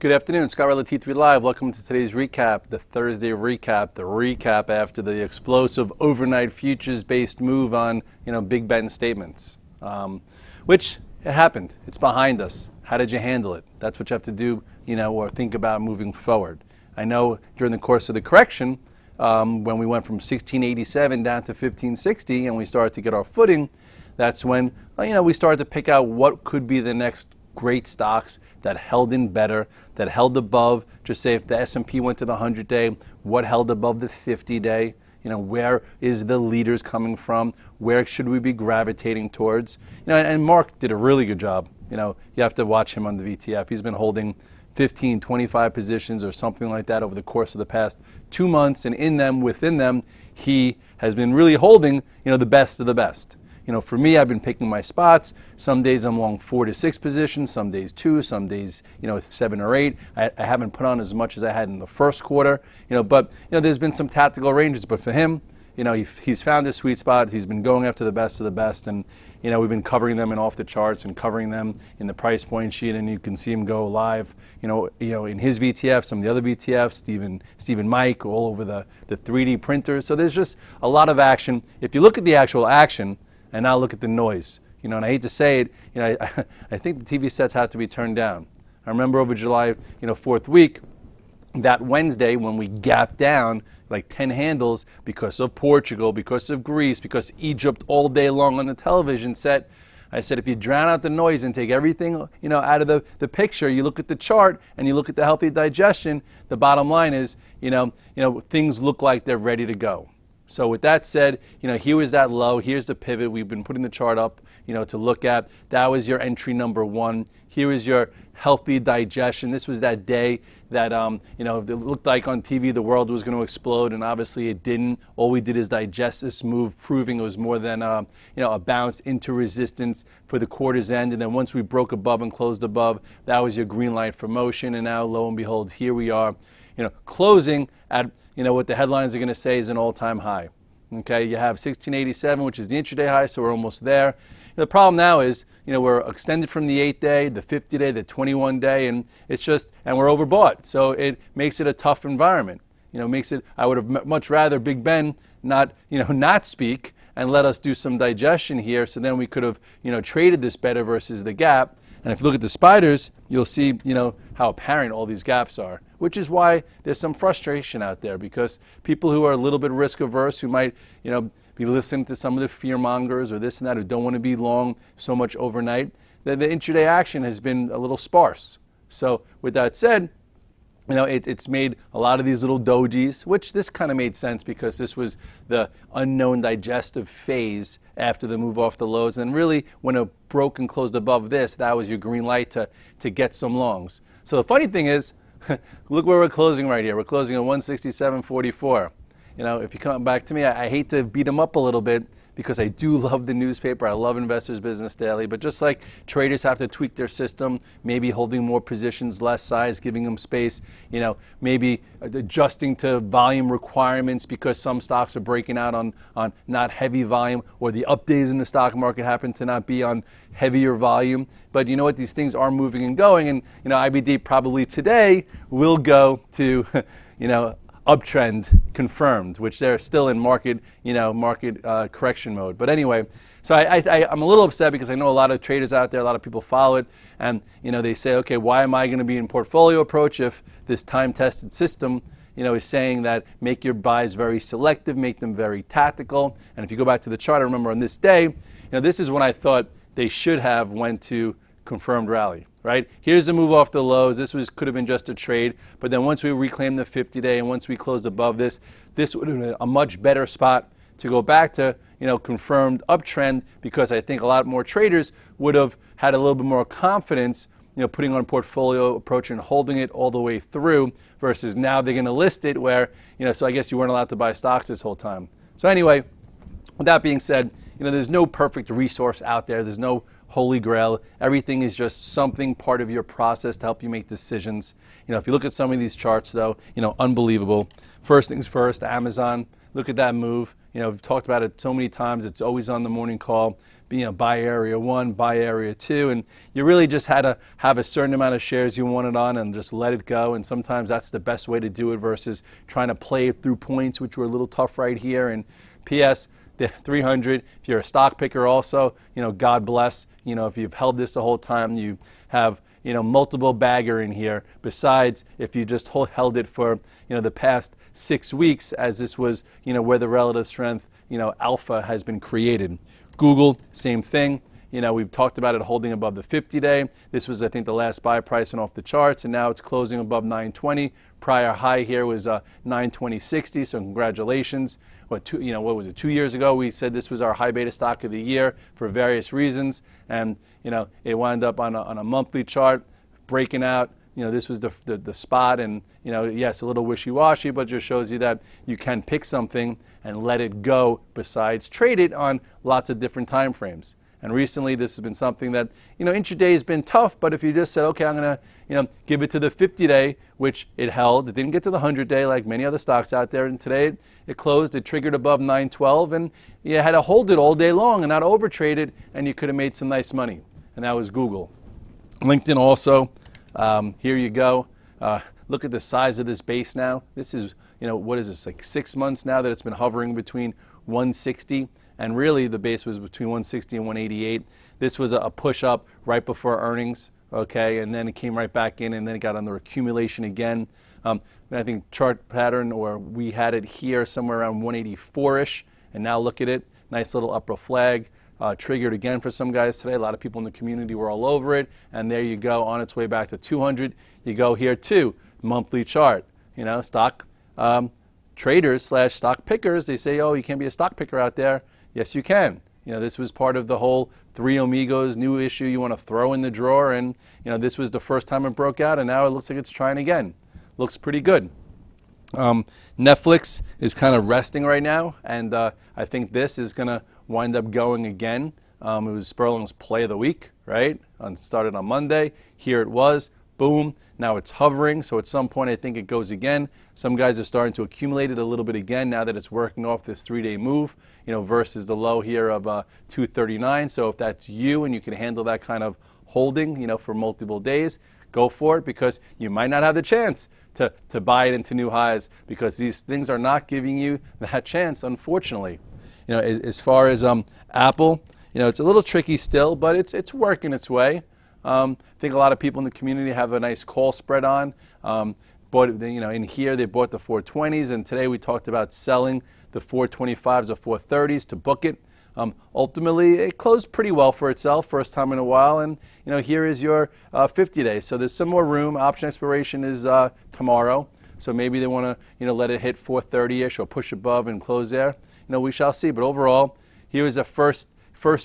Good afternoon, Scott Redler, T3 Live. Welcome to today's recap, the Thursday recap, the recap after the explosive overnight futures-based move on, big Ben statements, which it happened. It's behind us. How did you handle it? That's what you have to do, or think about moving forward. I know during the course of the correction, when we went from 1687 down to 1560 and we started to get our footing, that's when, we started to pick out what could be the next great stocks that held in better, that held above. Just say if the S&P went to the 100-day, what held above the 50-day? Where is the leaders coming from? Where should we be gravitating towards? And Mark did a really good job. You have to watch him on the VTF. He's been holding 15, 25 positions or something like that over the course of the past 2 months, and within them, he has been really holding, the best of the best. For me, I've been picking my spots. Some days I'm long 4 to 6 positions, some days 2, some days, 7 or 8. I haven't put on as much as I had in the first quarter, but, there's been some tactical ranges. But for him, he's found his sweet spot. He's been going after the best of the best. And, we've been covering them in off the charts and covering them in the price point sheet. And you can see him go live, in his VTF, some of the other VTFs, Stephen Mike, all over the 3D printers. So there's just a lot of action. If you look at the actual action, and now look at the noise. And I hate to say it, I think the TV sets have to be turned down. I remember over July, 4th week, that Wednesday when we gapped down like 10 handles because of Portugal, because of Greece, because Egypt all day long on the television set. I said, if you drown out the noise and take everything, out of the picture, you look at the chart and you look at the healthy digestion, the bottom line is, things look like they're ready to go. So with that said, here was that low. Here's the pivot. We've been putting the chart up, to look at. That was your entry number 1. Here is your healthy digestion. This was that day that, it looked like on TV the world was going to explode, and obviously it didn't. All we did is digest this move, proving it was more than, a bounce into resistance for the quarter's end. And then once we broke above and closed above, that was your green light for motion. And now, lo and behold, here we are, closing at, what the headlines are going to say is an all-time high. Okay, you have 1687, which is the intraday high, so we're almost there. The problem now is, we're extended from the 8-day, the 50-day, the 21-day, and and we're overbought. So it makes it a tough environment. I would have much rather Big Ben not speak and let us do some digestion here, so then we could have, traded this better versus the gap. And if you look at the spiders, you'll see, how apparent all these gaps are, which is why there's some frustration out there, because people who are a little bit risk averse, who might, be listening to some of the fear mongers or this and that, who don't want to be long so much overnight, the intraday action has been a little sparse. So with that said, it's made a lot of these little dojis, which this kind of made sense because this was the unknown digestive phase after the move off the lows. And really, when it broke and closed above this, that was your green light to get some longs. So the funny thing is, look where we're closing right here. We're closing at 167.44. If you come back to me, I hate to beat them up a little bit, because I do love the newspaper. I love Investors Business Daily. But just like traders have to tweak their system, maybe holding more positions, less size, giving them space, maybe adjusting to volume requirements because some stocks are breaking out on not heavy volume, or the up days in the stock market happen to not be on heavier volume. But you know what? These things are moving and going. And, IBD probably today will go to, uptrend confirmed, which they're still in market correction mode. But anyway, so I'm a little upset because I know a lot of traders out there, a lot of people follow it, and they say, okay, why am I going to be in portfolio approach if this time-tested system, is saying that make your buys very selective, make them very tactical. And if you go back to the chart, I remember on this day, this is when I thought they should have went to confirmed rally. Right? Here's the move off the lows. This could have been just a trade, but then once we reclaimed the 50-day and once we closed above this would have been a much better spot to go back to, confirmed uptrend, because I think a lot more traders would have had a little bit more confidence, putting on portfolio approach and holding it all the way through, versus now they're going to list it where, so I guess you weren't allowed to buy stocks this whole time. So anyway, with that being said, there's no perfect resource out there. There's no holy grail. Everything is just something part of your process to help you make decisions. If you look at some of these charts, though, unbelievable. First things first, Amazon. Look at that move. We've talked about it so many times. It's always on the morning call. buy area 1, buy area 2, and you really just had to have a certain amount of shares you wanted on and just let it go. And sometimes that's the best way to do it versus trying to play it through points, which were a little tough right here. And P.S. the 300, if you're a stock picker also, God bless. If you've held this the whole time, you have multiple bagger in here, besides if you just held it for the past 6 weeks, as this was where the relative strength alpha has been created. Google, same thing. We've talked about it holding above the 50-day. This was, I think, the last buy price and off the charts, and now it's closing above 920. Prior high here was 920.60, so congratulations. What was it, 2 years ago we said this was our high beta stock of the year for various reasons, and it wound up on a monthly chart breaking out. This was the spot, and yes, a little wishy-washy, but just shows you that you can pick something and let it go, besides trade it on lots of different time frames. And recently, this has been something that, intraday has been tough, but if you just said, okay, I'm going to, give it to the 50-day, which it held. It didn't get to the 100-day like many other stocks out there. And today, it closed, it triggered above 912, and you had to hold it all day long and not overtrade it, and you could have made some nice money. And that was Google. LinkedIn also, here you go. Look at the size of this base now. This is, what is this, like 6 months now that it's been hovering between 160. And really, the base was between 160 and 188. This was a push-up right before earnings, okay? And then it came right back in, and then it got under accumulation again. I think chart pattern, or we had it here somewhere around 184-ish. And now look at it. Nice little upper flag. Triggered again for some guys today. A lot of people in the community were all over it. And there you go, on its way back to 200. You go here, too. Monthly chart. Stock traders / stock pickers, they say, oh, you can't be a stock picker out there. Yes, you can. This was part of the whole Three Amigos new issue you want to throw in the drawer, and this was the first time it broke out, and now it looks like it's trying again. Looks pretty good. Netflix is kind of resting right now, and I think this is going to wind up going again. It was Sperling's play of the week, right? Started on Monday. Here it was. Boom. Now it's hovering, so at some point I think it goes again. Some guys are starting to accumulate it a little bit again now that it's working off this 3-day move, versus the low here of 239. So if that's you and you can handle that kind of holding, for multiple days, go for it, because you might not have the chance to buy it into new highs, because these things are not giving you that chance, unfortunately. As far as Apple, it's a little tricky still, but it's working its way. I think a lot of people in the community have a nice call spread on. In here they bought the 420s, and today we talked about selling the 425s or 430s to book it. Ultimately, it closed pretty well for itself, first time in a while, and here is your 50 days. So there's some more room. Option expiration is tomorrow, so maybe they want to let it hit 430-ish or push above and close there. We shall see. But overall, here is the first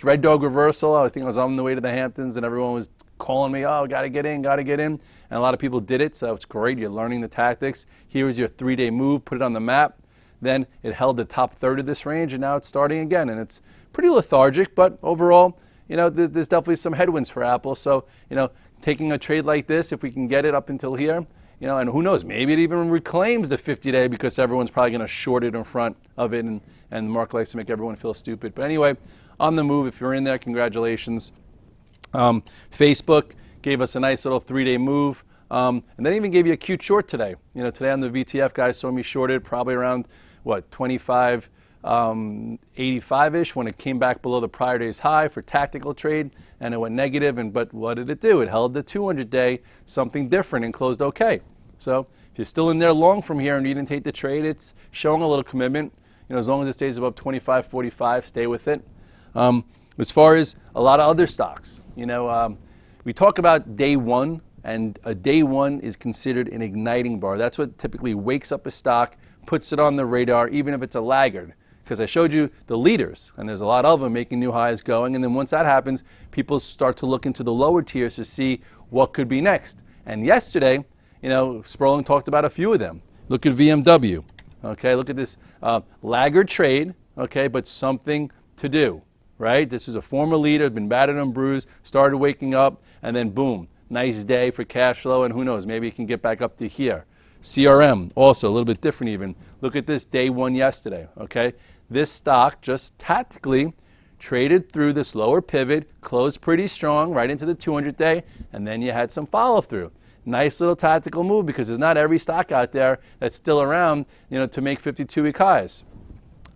Red Dog reversal. I think I was on the way to the Hamptons, and everyone was calling me, oh, got to get in, got to get in. And a lot of people did it, so it's great. You're learning the tactics. Here is your 3-day move. Put it on the map. Then it held the top third of this range, and now it's starting again. And it's pretty lethargic, but overall, there's definitely some headwinds for Apple. So, taking a trade like this, if we can get it up until here, and who knows, maybe it even reclaims the 50-day, because everyone's probably going to short it in front of it, and the market likes to make everyone feel stupid. But anyway, on the move, if you're in there, congratulations. Facebook gave us a nice little 3-day move, and then even gave you a cute short today. Today on the VTF, guys saw me shorted probably around, 25, 85-ish when it came back below the prior day's high for tactical trade, and it went negative. But what did it do? It held the 200-day, something different, and closed okay. So if you're still in there long from here and you didn't take the trade, it's showing a little commitment. As long as it stays above 25.45, stay with it. As far as a lot of other stocks, we talk about day one, and a day one is considered an igniting bar. That's what typically wakes up a stock, puts it on the radar, even if it's a laggard. Because I showed you the leaders, and there's a lot of them making new highs going, and then once that happens, people start to look into the lower tiers to see what could be next. And yesterday, Sperling talked about a few of them. Look at VMW. Okay, look at this laggard trade, okay, but something to do. Right? This is a former leader, been battered and bruised, started waking up, and then boom, nice day for cash flow, and who knows, maybe it can get back up to here. CRM, also a little bit different even. Look at this day one yesterday, okay? This stock just tactically traded through this lower pivot, closed pretty strong right into the 200-day, and then you had some follow-through. Nice little tactical move because there's not every stock out there that's still around, to make 52-week highs.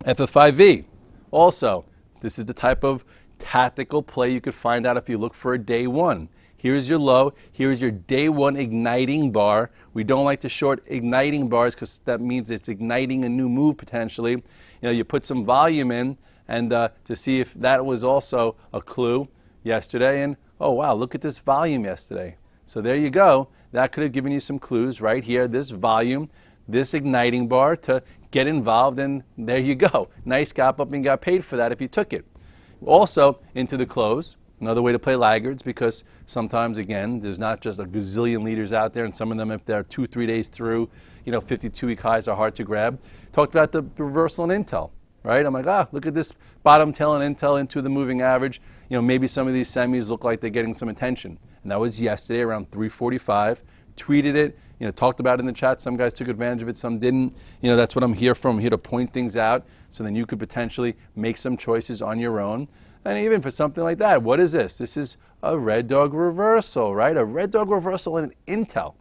FF5V, also, this is the type of tactical play you could find out if you look for a day one. Here's your low. Here's your day one igniting bar. We don't like to short igniting bars because that means it's igniting a new move potentially. You put some volume in and to see if that was also a clue yesterday. And oh wow, look at this volume yesterday. So there you go. That could have given you some clues right here. This volume, this igniting bar to get involved, and there you go. Nice gap up, and you got paid for that if you took it. Also into the close. Another way to play laggards, because sometimes, again, there's not just a gazillion leaders out there, and some of them, if they're 2-3 days through, 52-week highs are hard to grab. Talked about the reversal in Intel, right? I'm like, look at this bottom tail in Intel into the moving average. Maybe some of these semis look like they're getting some attention. And that was yesterday around 3:45. Tweeted it, talked about it in the chat. Some guys took advantage of it, some didn't. That's what I'm here for. I'm here to point things out so then you could potentially make some choices on your own. And even for something like that, what is this? This is a red dog reversal, right? A red dog reversal in Intel,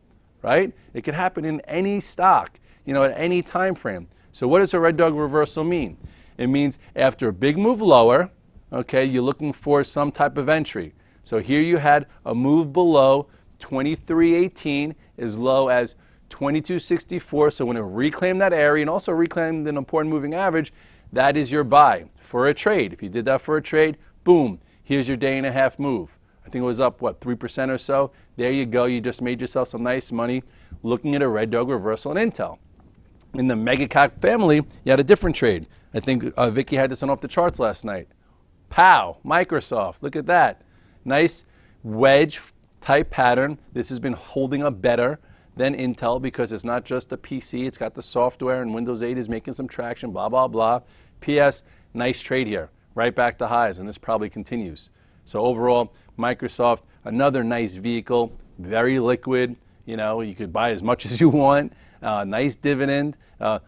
right? It could happen in any stock, at any time frame. So what does a red dog reversal mean? It means after a big move lower, okay, you're looking for some type of entry. So here you had a move below 23.18 as low as 22.64. So when it reclaimed that area and also reclaimed an important moving average, that is your buy for a trade. If you did that for a trade, boom, here's your day and a half move. I think it was up, 3% or so. There you go. You just made yourself some nice money looking at a red dog reversal in Intel. In the mega cap family, you had a different trade. I think Vicky had this one off the charts last night. Pow, Microsoft. Look at that. Nice wedge type pattern. This has been holding up better than Intel because it's not just a PC, it's got the software, and Windows 8 is making some traction, blah, blah, blah. PS, nice trade here, right back to highs, and this probably continues. So overall, Microsoft, another nice vehicle, very liquid. You could buy as much as you want. Nice dividend.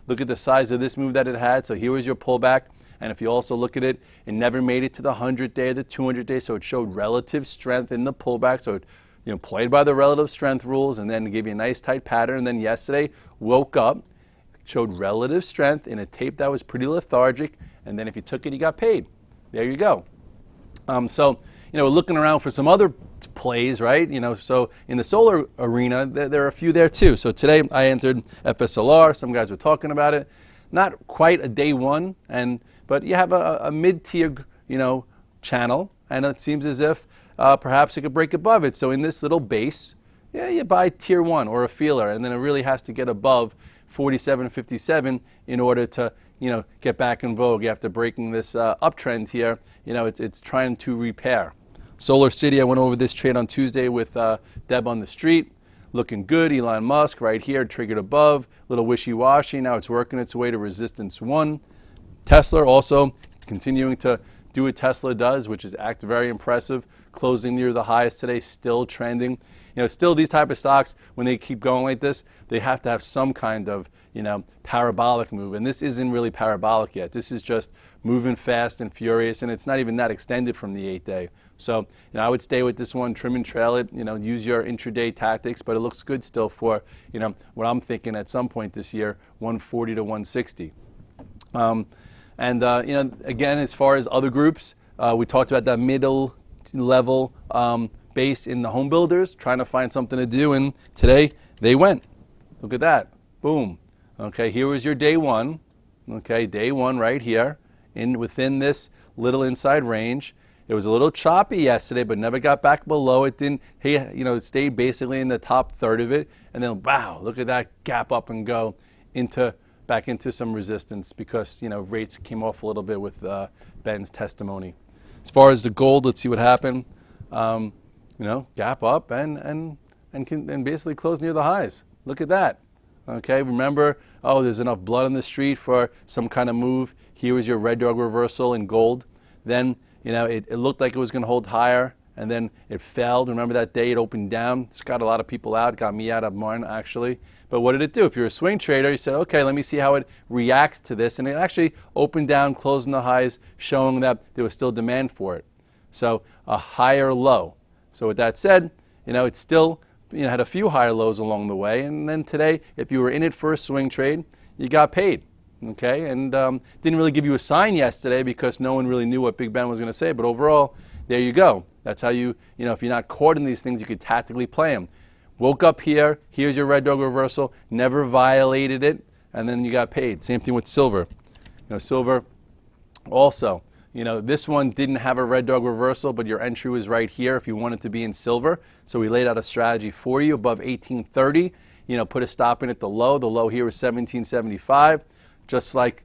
Look at the size of this move that it had. So here was your pullback. And if you also look at it, it never made it to the 100-day or the 200-day, so it showed relative strength in the pullback. So it played by the relative strength rules and then gave you a nice tight pattern. And then yesterday woke up, showed relative strength in a tape that was pretty lethargic. And then if you took it, you got paid. There you go. So we're looking around for some other plays, right? So in the solar arena, there are a few there too. So today I entered FSLR. Some guys were talking about it. Not quite a day one, but you have a mid-tier, channel, and it seems as if perhaps it could break above it. So in this little base, you buy tier one or a feeler, and then it really has to get above 47.57 in order to, get back in vogue after breaking this uptrend here. It's trying to repair. Solar City, I went over this trade on Tuesday with Deb on the street. Looking good. Elon Musk right here, triggered above, little wishy-washy. Now it's working its way to resistance 1. Tesla also continuing to do what Tesla does, which is act very impressive, closing near the highest today, still trending. Still these type of stocks, when they keep going like this, they have to have some kind of, parabolic move. And this isn't really parabolic yet. This is just moving fast and furious, and it's not even that extended from the 8-day. So, I would stay with this one, trim and trail it, use your intraday tactics, but it looks good still for, what I'm thinking at some point this year, 140 to 160. Again, as far as other groups, we talked about that middle level base in the home builders, trying to find something to do, and today they went. Look at that. Boom. Okay, here was your day one. Okay, day one right here, within this little inside range. It was a little choppy yesterday, but never got back below it. It stayed basically in the top third of it, and then wow, look at that gap up and go back into some resistance because rates came off a little bit with Ben's testimony. As far as the gold, let's see what happened. Gap up and basically close near the highs. Look at that. Okay, remember, there's enough blood on the street for some kind of move. Here was your red dog reversal in gold. Then, it looked like it was going to hold higher, and then it failed. Remember that day it opened down? It's got a lot of people out, got me out of mine actually. But what did it do? If you're a swing trader, you said, okay, let me see how it reacts to this. And it actually opened down, closing the highs, showing that there was still demand for it. So a higher low. So with that said, it still had a few higher lows along the way. And then today, if you were in it for a swing trade, you got paid. Okay, and didn't really give you a sign yesterday because no one really knew what Big Ben was going to say. But overall, there you go. That's how if you're not caught in these things, you could tactically play them. Woke up here, here's your red dog reversal, never violated it, and then you got paid. Same thing with silver. Silver also, this one didn't have a red dog reversal, but your entry was right here if you wanted to be in silver. So we laid out a strategy for you above 1830. Put a stop in at the low. The low here was 1775. Just like,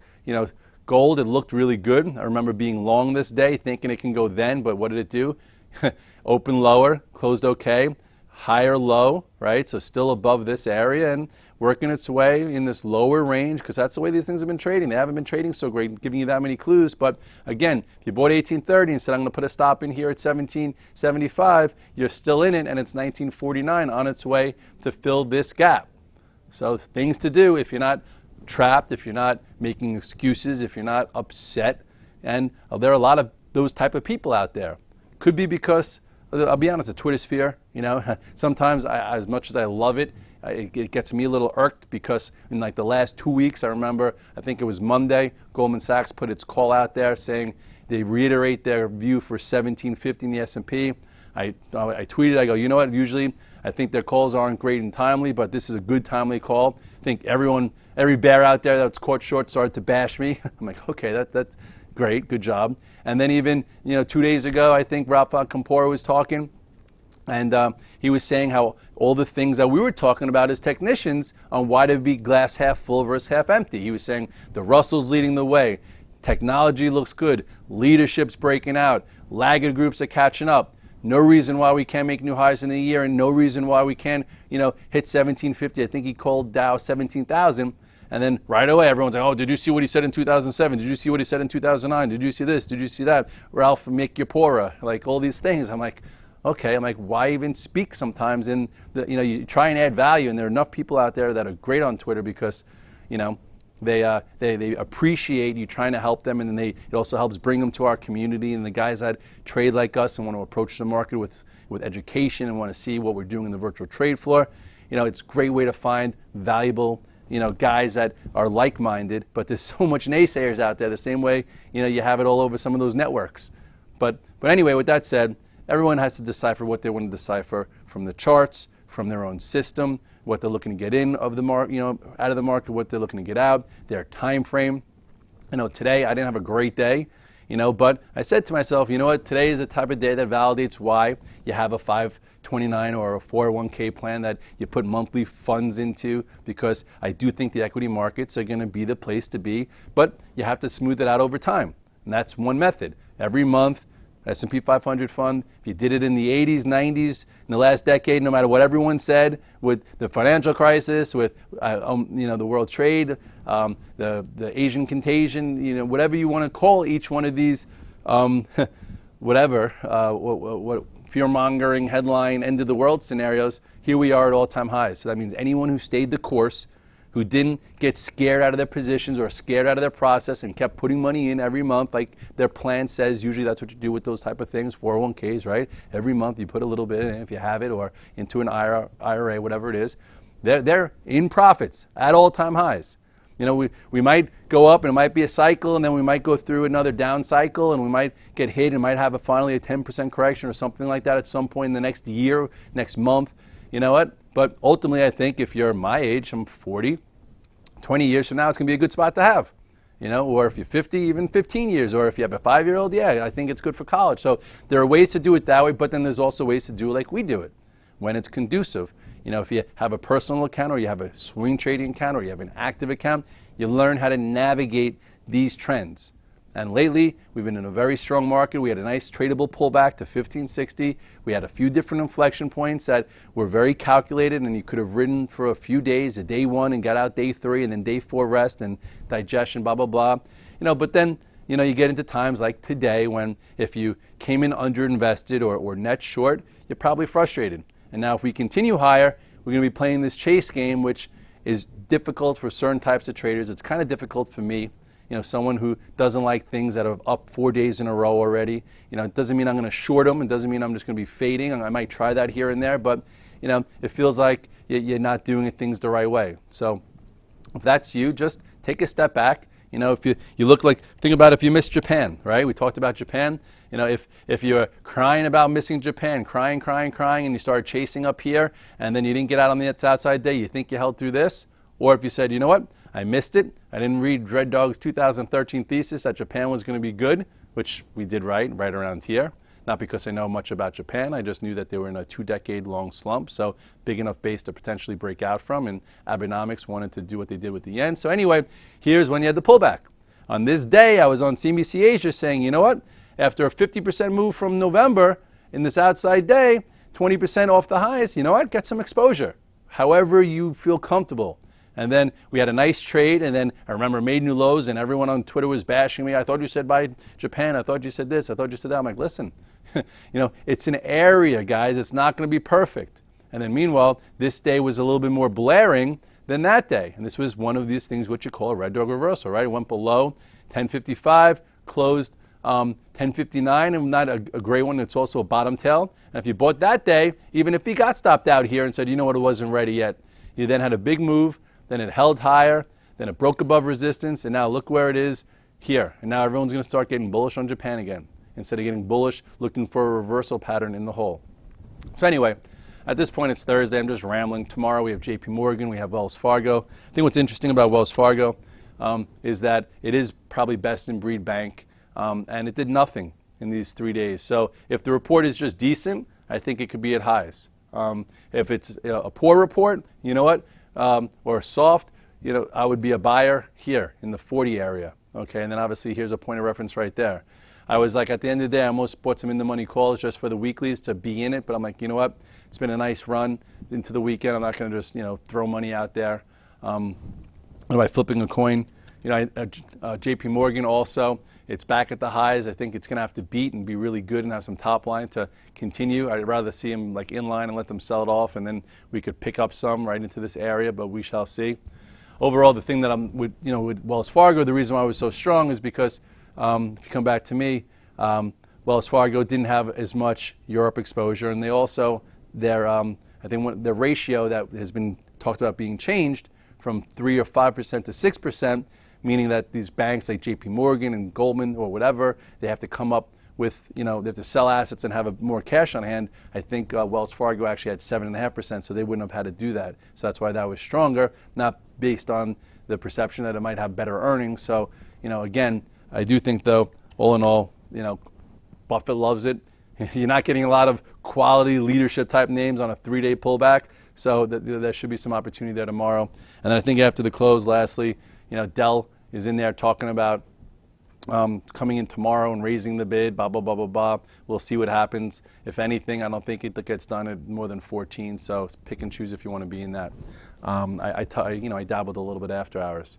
gold, it looked really good. I remember being long this day, thinking it can go then, but what did it do? Open lower, closed okay, higher low, right? So still above this area and working its way in this lower range because that's the way these things have been trading. They haven't been trading so great, giving you that many clues. But again, if you bought 1830 and said, I'm going to put a stop in here at 1775, you're still in it and it's 1949 on its way to fill this gap. So things to do if you're not trapped, if you're not making excuses, if you're not upset. And there are a lot of those type of people out there. Could be because, I'll be honest, the Twitter sphere, sometimes as much as I love it, it gets me a little irked because in like the last 2 weeks, I remember, I think it was Monday, Goldman Sachs put its call out there saying they reiterate their view for 1750 in the S&P. I tweeted, I go, you know what, usually I think their calls aren't great and timely, but this is a good timely call. I think every bear out there that's caught short started to bash me. I'm like, okay, that's great, good job. And then even 2 days ago, I think Ralph Kampora was talking, and he was saying how all the things that we were talking about as technicians on why to be glass half full versus half empty. He was saying the Russell's leading the way, technology looks good, leadership's breaking out, laggard groups are catching up. No reason why we can't make new highs in the year, and no reason why we can't, hit 1750. I think he called Dow 17,000. And then right away, everyone's like, oh, did you see what he said in 2007? Did you see what he said in 2009? Did you see this? Did you see that? Ralph Mikyapora, like all these things. I'm like, okay. I'm like, why even speak sometimes? And you try and add value, and there are enough people out there that are great on Twitter because, they appreciate you trying to help them, and then it also helps bring them to our community. And the guys that trade like us and want to approach the market with education and want to see what we're doing in the virtual trade floor, it's a great way to find valuable guys that are like-minded, but there's so much naysayers out there the same way, you have it all over some of those networks. But anyway, with that said, everyone has to decipher what they want to decipher from the charts, from their own system, what they're looking to get in of the market, out of the market, what they're looking to get out, their time frame. Today I didn't have a great day, but I said to myself, you know what, today is the type of day that validates why you have a 529 or a 401k plan that you put monthly funds into, because I do think the equity markets are going to be the place to be, but you have to smooth it out over time. And that's one method. Every month, S&P 500 fund, if you did it in the 80s, 90s, in the last decade, no matter what everyone said, with the financial crisis, with the world trade, the Asian contagion, whatever you want to call each one of these, whatever, what fear-mongering headline, end of the world scenarios, here we are at all-time highs. So that means anyone who stayed the course, who didn't get scared out of their positions or scared out of their process and kept putting money in every month like their plan says. Usually that's what you do with those type of things, 401ks, right? Every month you put a little bit in if you have it, or into an IRA, whatever it is. They're in profits at all-time highs. We might go up and it might be a cycle, and then we might go through another down cycle, and we might get hit and might have finally a 10% correction or something like that at some point in the next year, next month. You know what? But ultimately, I think if you're my age, I'm 40, 20 years from now, it's going to be a good spot to have. Or if you're 50, even 15 years, or if you have a 5-year-old, yeah, I think it's good for college. So there are ways to do it that way, but then there's also ways to do it like we do it, when it's conducive. If you have a personal account, or you have a swing trading account, or you have an active account, you learn how to navigate these trends. And lately, we've been in a very strong market. We had a nice tradable pullback to 1560. We had a few different inflection points that were very calculated, and you could have ridden for a few days, a day one, and got out day 3, and then day 4 rest and digestion, blah, blah, blah. But then you get into times like today when if you came in underinvested or net short, you're probably frustrated. And now if we continue higher, we're going to be playing this chase game, which is difficult for certain types of traders. It's kind of difficult for me, someone who doesn't like things that are up 4 days in a row already. It doesn't mean I'm going to short them. It doesn't mean I'm just going to be fading. I might try that here and there, but it feels like you're not doing things the right way. So if that's you, just take a step back. If you look like, think about if you missed Japan, right? We talked about Japan. If you're crying about missing Japan, crying, and you started chasing up here, and then you didn't get out on the outside day, you think you held through this? Or if you said, you know what, I missed it. I didn't read Red Dog's 2013 thesis that Japan was going to be good, which we did right around here. Not because I know much about Japan, I just knew that they were in a 2-decade-long slump, so big enough base to potentially break out from, and Abenomics wanted to do what they did with the yen. So anyway, here's when you had the pullback. On this day, I was on CNBC Asia saying, you know what, after a 50% move from November in this outside day, 20% off the highs, you know what, get some exposure, however you feel comfortable. And then we had a nice trade, and then I remember made new lows, and everyone on Twitter was bashing me. I thought you said buy Japan. I thought you said this. I thought you said that. I'm like, listen, it's an area, guys. It's not going to be perfect. And then meanwhile, this day was a little bit more blaring than that day. And this was one of these things what you call a red dog reversal, right? It went below 1055, closed 1059, and not a great one. It's also a bottom tail. And if you bought that day, even if you got stopped out here and said, you know what, it wasn't ready yet, you then had a big move. Then it held higher, then it broke above resistance, and now look where it is here. And now everyone's going to start getting bullish on Japan again, instead of getting bullish, looking for a reversal pattern in the hole. So anyway, at this point it's Thursday. I'm just rambling. Tomorrow we have JP Morgan, we have Wells Fargo. I think what's interesting about Wells Fargo is that it is probably best in breed bank, and it did nothing in these 3 days. So if the report is just decent, I think it could be at highs. If it's a poor report, you know what? Or soft, I would be a buyer here in the 40 area. Okay, and then obviously here's a point of reference right there. I was like, at the end of the day, I almost bought some in-the-money calls just for the weeklies to be in it, but I'm like, you know what? It's been a nice run into the weekend. I'm not going to just, throw money out there. By flipping a coin, JP Morgan also, it's back at the highs. I think it's going to have to beat and be really good and have some top line to continue. I'd rather see them like in line and let them sell it off, and then we could pick up some right into this area, but we shall see. Overall, the thing that I'm with, with Wells Fargo, the reason why I was so strong is because if you come back to me, Wells Fargo didn't have as much Europe exposure, and they also, their the ratio that has been talked about being changed from 3 or 5% to 6%, meaning that these banks like JP Morgan and Goldman or whatever, they have to come up with, they have to sell assets and have more cash on hand. I think Wells Fargo actually had 7.5%, so they wouldn't have had to do that. So that's why that was stronger, not based on the perception that it might have better earnings. So, again, I do think, though, all in all, Buffett loves it. You're not getting a lot of quality leadership type names on a 3-day pullback, so there should be some opportunity there tomorrow. And then I think after the close, lastly, Dell is in there talking about coming in tomorrow and raising the bid, blah, blah, blah, blah, blah. We'll see what happens. If anything, I don't think it gets done at more than 14, so pick and choose if you want to be in that. I dabbled a little bit after hours.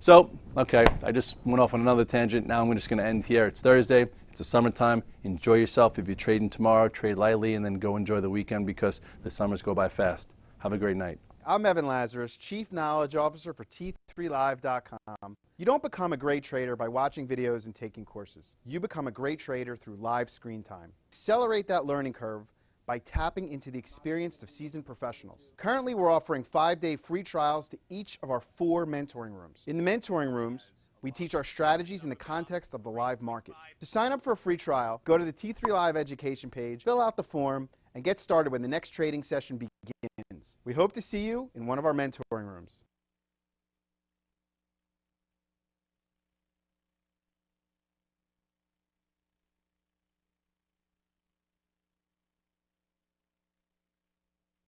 So, okay, I just went off on another tangent. Now I'm just going to end here. It's Thursday. It's the summertime. Enjoy yourself. If you're trading tomorrow, trade lightly, and then go enjoy the weekend because the summers go by fast. Have a great night. I'm Evan Lazarus, Chief Knowledge Officer for T3Live.com. You don't become a great trader by watching videos and taking courses. You become a great trader through live screen time. Accelerate that learning curve by tapping into the experience of seasoned professionals. Currently, we're offering 5-day free trials to each of our 4 mentoring rooms. In the mentoring rooms, we teach our strategies in the context of the live market. To sign up for a free trial, go to the T3 Live education page, fill out the form, and get started when the next trading session begins. We hope to see you in one of our mentoring rooms.